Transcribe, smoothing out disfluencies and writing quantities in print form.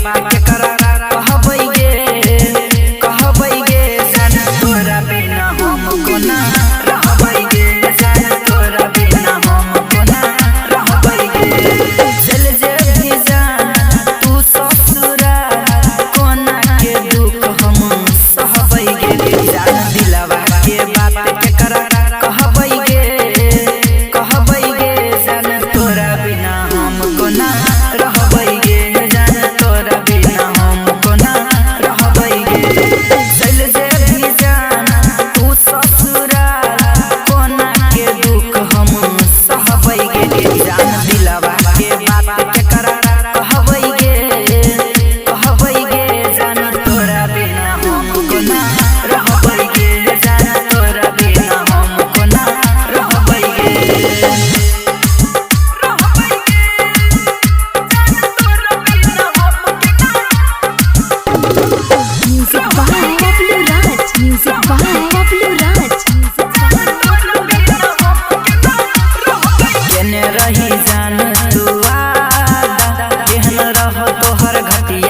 के करा कहबै गे जान तोरा बिना हम कोना रहबै गे जान तोरा बिना हम कोना रहबै गे चल जे भी जान तू ससुरा कोना के दुख हम सहबै गे जान दिलवा के बात के करा कहबै गे जान तोरा बिना हम कोना रहबै गे जान तोरा बिना हम कोना रहबै गे चल जे भी जान तू ससुरा कोना के दुख हम सहबै गे जान दिलवा के बात के करा कहबै गे जान तोरा बिना हम कोना रहबै गे जान तोरा बिना हम कोना रहबै गे Music by Bablu Raj. Music by Bablu Raj. केने रही जान तू आदा केहन रह तोहर घटिया